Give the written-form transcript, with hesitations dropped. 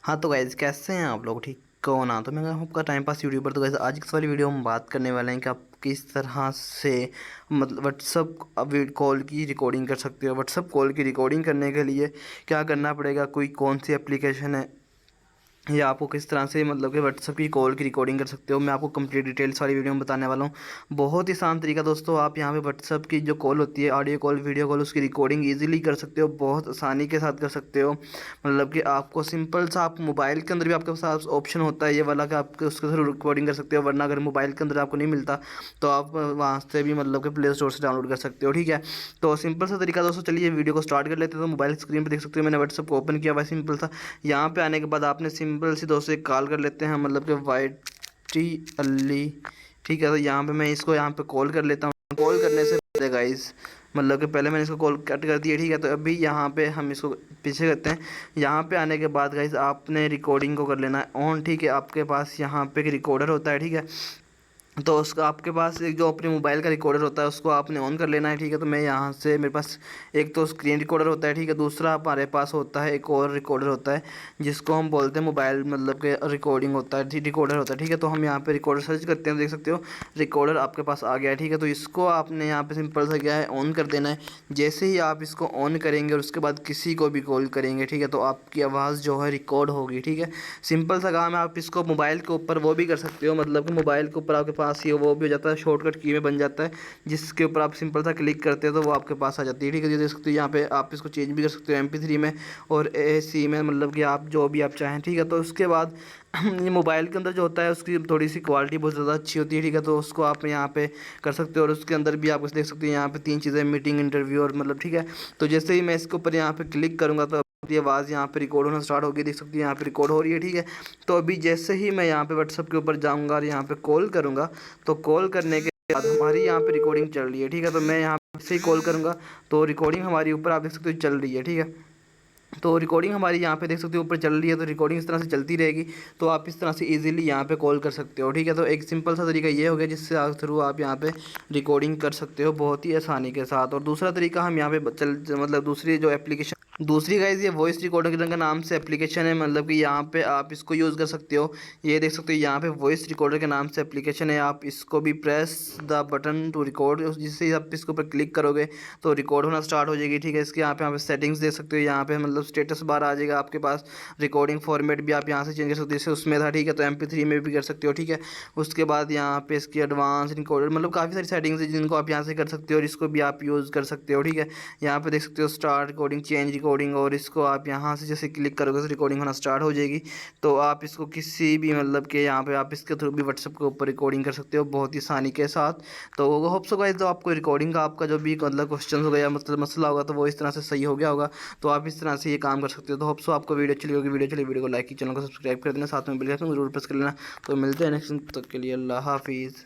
हाँ तो गाइज़ कैसे हैं आप लोग, ठीक हो ना। तो मैं आपका टाइम पास यूट्यूबर। तो गाइज़ आज की वाली वीडियो हम बात करने वाले हैं कि आप किस तरह से मतलब व्हाट्सअप कॉल की रिकॉर्डिंग कर सकते हो। व्हाट्सअप कॉल की रिकॉर्डिंग करने के लिए क्या करना पड़ेगा, कोई कौन सी एप्लीकेशन है, या आपको किस तरह से मतलब कि व्हाट्सअप की कॉल की रिकॉर्डिंग कर सकते हो। मैं आपको कंप्लीट डिटेल्स वाली वीडियो में बताने वाला हूँ। बहुत ही आसान तरीका दोस्तों, आप यहाँ पे व्हाट्सअप की जो कॉल होती है, ऑडियो कॉल वीडियो कॉल, उसकी रिकॉर्डिंग इजीली कर सकते हो, बहुत आसानी के साथ कर सकते हो। मतलब कि आपको सिंपल सा, आप मोबाइल के अंदर भी आपके पास ऑप्शन होता है ये वाला कि आप उसके थ्रू रिकॉर्डिंग कर सकते हो। वरना अगर मोबाइल के अंदर आपको नहीं मिलता तो आप वहाँ से भी मतलब कि प्ले स्टोर से डाउनलोड कर सकते हो। ठीक है, तो सिंपल सा तरीका दोस्तों, चलिए वीडियो को स्टार्ट कर लेते हैं। तो मोबाइल स्क्रीन पर देख सकते हो मैंने व्हाट्सअप को ओपन किया हुआ है सिंपल सा। यहाँ पे आने के बाद आपने सिंपल सी दोस्तों एक कॉल कर लेते हैं, मतलब कि वाई टी अली। ठीक है, तो यहाँ पे मैं इसको यहाँ पे कॉल कर लेता हूँ। कॉल करने से पहले गाइस, मतलब कि पहले मैंने इसको कॉल कट कर दिया। ठीक है, तो अभी यहाँ पे हम इसको पीछे करते हैं। यहाँ पे आने के बाद गाइस आपने रिकॉर्डिंग को कर लेना है ऑन। ठीक है, आपके पास यहाँ पे एक रिकॉर्डर होता है। ठीक है, तो उसका आपके पास एक जो अपने मोबाइल का रिकॉर्डर होता है उसको आपने ऑन कर लेना है। ठीक है, तो मैं यहाँ से, मेरे पास एक तो स्क्रीन रिकॉर्डर होता है। ठीक है, दूसरा हमारे पास होता है एक और रिकॉर्डर होता है जिसको हम बोलते हैं मोबाइल, मतलब कि रिकॉर्डिंग होता है, रिकॉर्डर होता है। ठीक है, तो हम यहाँ पे रिकॉर्डर सर्च करते हैं, देख सकते हो रिकॉर्डर आपके पास आ गया है। ठीक है, तो इसको आपने यहाँ पे सिंपल सा क्या है, ऑन कर देना है। जैसे ही आप इसको ऑन करेंगे और उसके बाद किसी को भी कॉल करेंगे, ठीक है, तो आपकी आवाज़ जो है रिकॉर्ड होगी। ठीक है, सिंपल सा काम है। आप इसको मोबाइल के ऊपर वो भी कर सकते हो, मतलब कि मोबाइल के ऊपर आपके पास ही वो भी हो जाता है, शॉर्टकट की में बन जाता है, जिसके ऊपर आप सिंपल सा क्लिक करते हो तो वो आपके पास आ जाती है। ठीक है, ये देख सकते हो यहाँ पे आप इसको चेंज भी कर सकते हो MP3 में और AC में, मतलब कि आप जो भी आप चाहें। ठीक है, तो उसके बाद ये मोबाइल के अंदर जो होता है उसकी थोड़ी सी क्वालिटी बहुत ज़्यादा अच्छी होती है। ठीक है, तो उसको आप यहाँ पे कर सकते हो। और उसके अंदर भी आप देख सकते हो यहाँ पे 3 चीज़ें, मीटिंग, इंटरव्यू और मतलब। ठीक है, तो जैसे ही मैं इसके ऊपर यहाँ पे क्लिक करूँगा तो ये आवाज़ यहाँ पे रिकॉर्ड होना स्टार्ट होगी, देख सकते हैं यहाँ पे रिकॉर्ड हो रही है। ठीक है, तो अभी जैसे ही मैं यहाँ पे व्हाट्सअप के ऊपर जाऊँगा और यहाँ पे कॉल करूँगा तो कॉल करने के बाद हमारी यहाँ पे रिकॉर्डिंग चल रही है। ठीक है, तो मैं यहाँ से ही कॉल करूँगा तो रिकॉर्डिंग हमारी ऊपर आप देख सकते हो चल रही है। ठीक है, तो रिकॉर्डिंग हमारी यहाँ पे देख सकते हो ऊपर चल रही है, तो रिकॉर्डिंग इस तरह से चलती रहेगी। तो आप इस तरह से इजीली यहाँ पे कॉल कर सकते हो। ठीक है, तो एक सिंपल सा तरीका ये हो गया जिससे थ्रू आप यहाँ पे रिकॉर्डिंग कर सकते हो बहुत ही आसानी के साथ। और दूसरा तरीका हम यहाँ पे मतलब दूसरी जो एप्लीकेशन, दूसरी गाइज ये वॉइस रिकॉर्डर के नाम से एप्लीकेशन है, मतलब कि यहाँ पे आप इसको यूज़ कर सकते हो। ये देख सकते हो यहाँ पे वॉइस रिकॉर्डर के नाम से एप्लीकेशन है। आप इसको भी press the button to record, जिससे आप इसके ऊपर क्लिक करोगे तो रिकॉर्ड होना स्टार्ट हो जाएगी। ठीक है, इसके यहाँ पे सेटिंग्स देख सकते हो, यहाँ पे मतलब स्टेटस बार आ जाएगा आपके पास। रिकॉर्डिंग फॉर्मेट भी आप यहाँ से चेंज कर सकते हो, जैसे उसमें था। ठीक है, तो MP3 में भी कर सकते हो। ठीक है, उसके बाद यहाँ पे इसकी एडवांस रिकॉर्डर, मतलब काफ़ी सारी सेटिंग्स है जिनको आप यहाँ से कर सकते हो और इसको भी आप यूज़ कर सकते हो। ठीक है, यहाँ पे देख सकते हो स्टार्ट रिकॉर्डिंग, चेंज रिकॉर्डिंग, और इसको आप यहाँ से जैसे क्लिक करोगे तो रिकॉर्डिंग होना स्टार्ट हो जाएगी। तो आप इसको किसी भी मतलब कि यहाँ पे आप इसके थ्रू भी व्हाट्सअप के ऊपर रिकॉर्डिंग कर सकते हो बहुत ही आसानी के साथ। तो होप सो गाइस, तो आपको रिकॉर्डिंग का आपका जो भी मतलब क्वेश्चन हो गया, मतलब मसला होगा, तो वो इस तरह से सही हो गया होगा। तो आप इस तरह से ये काम कर सकते हो। तो होप सो आपको वीडियो अच्छी लगी होगी। वीडियो को लाइक की, चैनल को सब्सक्राइब कर देना, साथ में बेल आइकन जरूर प्रेस कर लेना। तो मिलते हैं नेक्स्ट तक के लिए, अल्लाह हाफिज़।